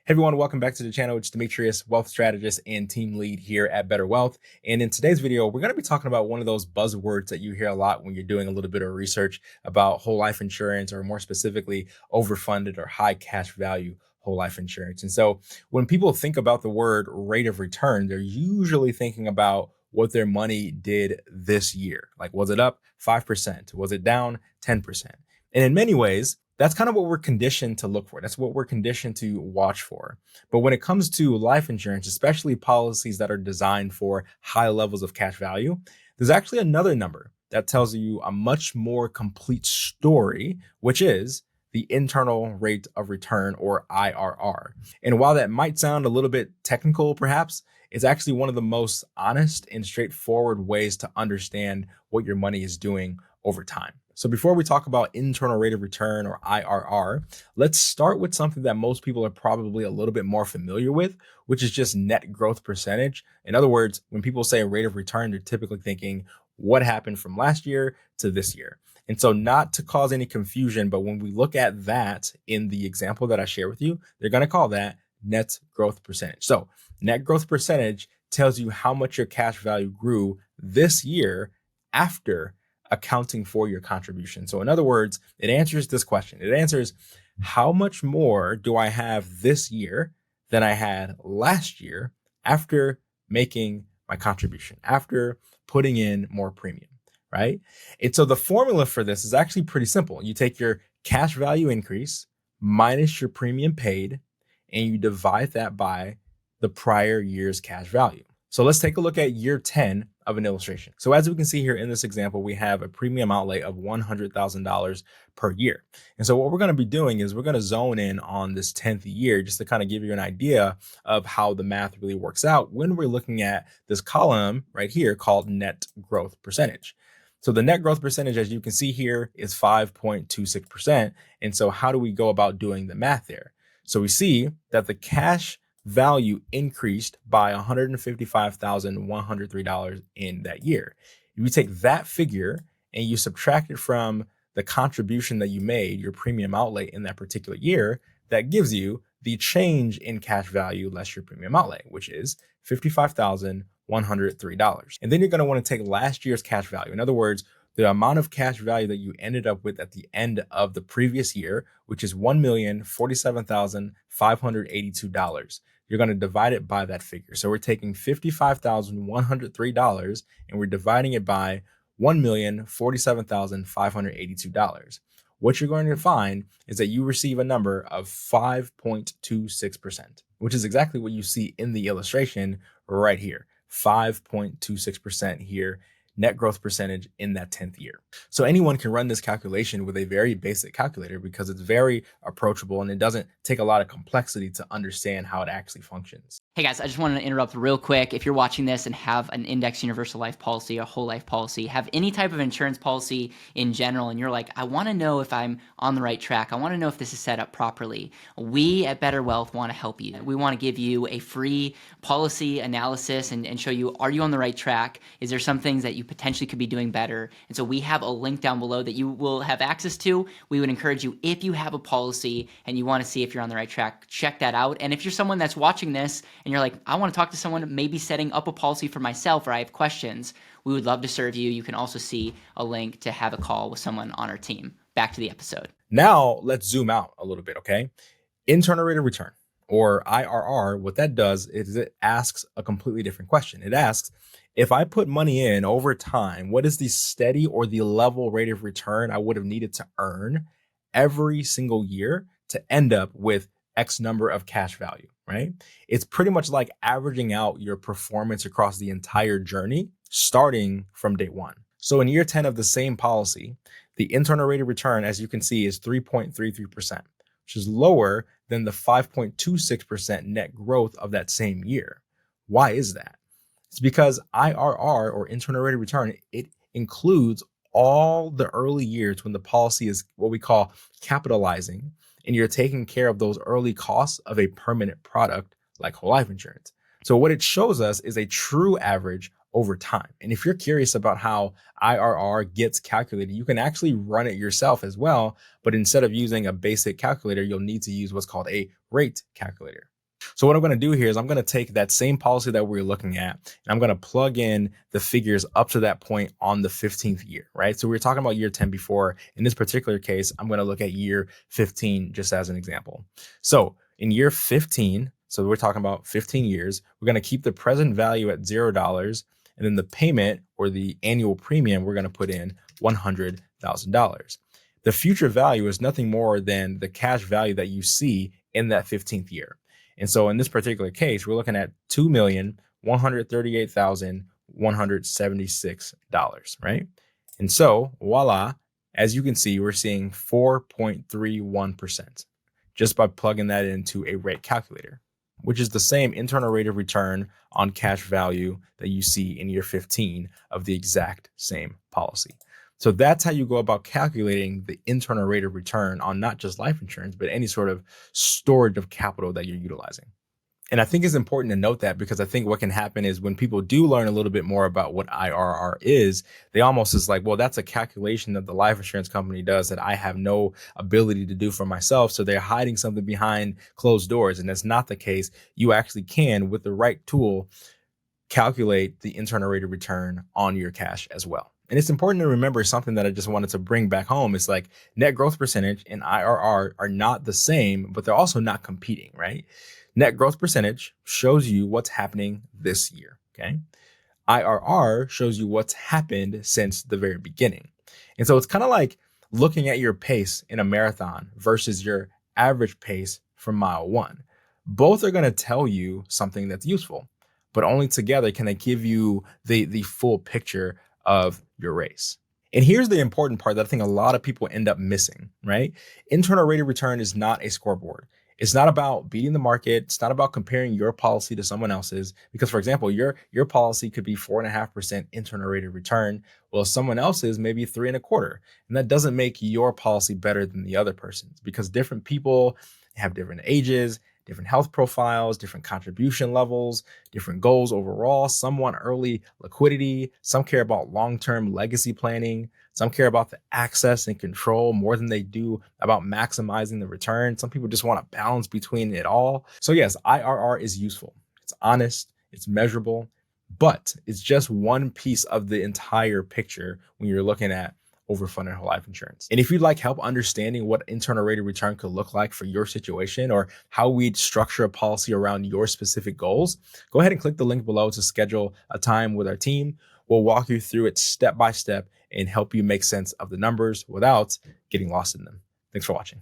Hey everyone, welcome back to the channel. It's Demetrius, wealth strategist and team lead here at BetterWealth. And in today's video, we're going to be talking about one of those buzzwords that you hear a lot when you're doing a little bit of research about whole life insurance, or more specifically, overfunded or high cash value whole life insurance. And so when people think about the word rate of return, they're usually thinking about what their money did this year. Like, was it up 5%? Was it down 10%? And in many ways, that's kind of what we're conditioned to look for. That's what we're conditioned to watch for. But when it comes to life insurance, especially policies that are designed for high levels of cash value, there's actually another number that tells you a much more complete story, which is the internal rate of return, or IRR. And while that might sound a little bit technical, perhaps, it's actually one of the most honest and straightforward ways to understand what your money is doing over time. So before we talk about internal rate of return, or IRR, let's start with something that most people are probably a little bit more familiar with, which is just net growth percentage. In other words, when people say rate of return, they're typically thinking what happened from last year to this year. And so, not to cause any confusion, but when we look at that in the example that I share with you, they're going to call that net growth percentage. So net growth percentage tells you how much your cash value grew this year after accounting for your contribution. So in other words, it answers this question. It answers, how much more do I have this year than I had last year after making my contribution, after putting in more premium, right? And so the formula for this is actually pretty simple. You take your cash value increase minus your premium paid, and you divide that by the prior year's cash value. So let's take a look at year 10 of an illustration. So as we can see here in this example, we have a premium outlay of $100,000 per year. And so what we're going to be doing is we're going to zone in on this 10th year just to kind of give you an idea of how the math really works out when we're looking at this column right here called net growth percentage. So the net growth percentage, as you can see here, is 5.26%. And so how do we go about doing the math there? So we see that the cash value increased by $155,103 in that year. If you take that figure and you subtract it from the contribution that you made, your premium outlay in that particular year, that gives you the change in cash value less your premium outlay, which is $55,103. And then you're going to want to take last year's cash value. In other words, the amount of cash value that you ended up with at the end of the previous year, which is $1,047,582. You're going to divide it by that figure. So we're taking $55,103 and we're dividing it by $1,047,582. What you're going to find is that you receive a number of 5.26%, which is exactly what you see in the illustration right here. 5.26% here, net growth percentage in that 10th year. So anyone can run this calculation with a very basic calculator because it's very approachable and it doesn't take a lot of complexity to understand how it actually functions. Hey guys, I just wanted to interrupt real quick. If you're watching this and have an indexed universal life policy, a whole life policy, have any type of insurance policy in general, and you're like, I want to know if I'm on the right track. I want to know if this is set up properly. We at BetterWealth want to help you. We want to give you a free policy analysis and show you, are you on the right track? Is there some things that you potentially could be doing better? And so we have a link down below that you will have access to. We would encourage you, if you have a policy and you want to see if you're on the right track, check that out. And if you're someone that's watching this and you're like, I want to talk to someone maybe setting up a policy for myself, or I have questions, we would love to serve you. You can also see a link to have a call with someone on our team. Back to the episode. Now let's zoom out a little bit, okay? Internal rate of return, or IRR, what that does is it asks a completely different question. It asks, if I put money in over time, what is the steady or the level rate of return I would have needed to earn every single year to end up with X number of cash value, right? It's pretty much like averaging out your performance across the entire journey, starting from day one. So in year 10 of the same policy, the internal rate of return, as you can see, is 3.33%, which is lower than the 5.26% net growth of that same year. Why is that? It's because IRR, or internal rate of return, it includes all the early years when the policy is what we call capitalizing, and you're taking care of those early costs of a permanent product like whole life insurance. So what it shows us is a true average over time. And if you're curious about how IRR gets calculated, you can actually run it yourself as well. But instead of using a basic calculator, you'll need to use what's called a rate calculator. So what I'm going to do here is I'm going to take that same policy that we're looking at, and I'm going to plug in the figures up to that point on the 15th year, right? So we were talking about year 10 before. In this particular case, I'm going to look at year 15 just as an example. So in year 15, so we're talking about 15 years, we're going to keep the present value at $0, and then the payment or the annual premium, we're going to put in $100,000. The future value is nothing more than the cash value that you see in that 15th year. And so in this particular case, we're looking at $2,138,176, right? And so voila, as you can see, we're seeing 4.31% just by plugging that into a rate calculator, which is the same internal rate of return on cash value that you see in year 15 of the exact same policy. So that's how you go about calculating the internal rate of return on not just life insurance, but any sort of storage of capital that you're utilizing. And I think it's important to note that, because I think what can happen is when people do learn a little bit more about what IRR is, they almost is like, well, that's a calculation that the life insurance company does that I have no ability to do for myself. So they're hiding something behind closed doors. And that's not the case. You actually can, with the right tool, calculate the internal rate of return on your cash as well. And it's important to remember something that I just wanted to bring back home. It's like net growth percentage and IRR are not the same, but they're also not competing, right? Net growth percentage shows you what's happening this year, okay? IRR shows you what's happened since the very beginning. And so it's kind of like looking at your pace in a marathon versus your average pace from mile one. Both are going to tell you something that's useful, but only together can they give you the full picture of your race. And here's the important part that I think a lot of people end up missing, right? Internal rate of return is not a scoreboard. It's not about beating the market. It's not about comparing your policy to someone else's. Because, for example, your policy could be 4.5% internal rate of return, while someone else's maybe 3.25%. And that doesn't make your policy better than the other person's, because different people have different ages, different health profiles, different contribution levels, different goals overall. Some want early liquidity. Some care about long-term legacy planning. Some care about the access and control more than they do about maximizing the return. Some people just want a balance between it all. So yes, IRR is useful. It's honest, it's measurable, but it's just one piece of the entire picture when you're looking at overfunded whole life insurance. And if you'd like help understanding what internal rate of return could look like for your situation, or how we'd structure a policy around your specific goals, go ahead and click the link below to schedule a time with our team. We'll walk you through it step by step and help you make sense of the numbers without getting lost in them. Thanks for watching.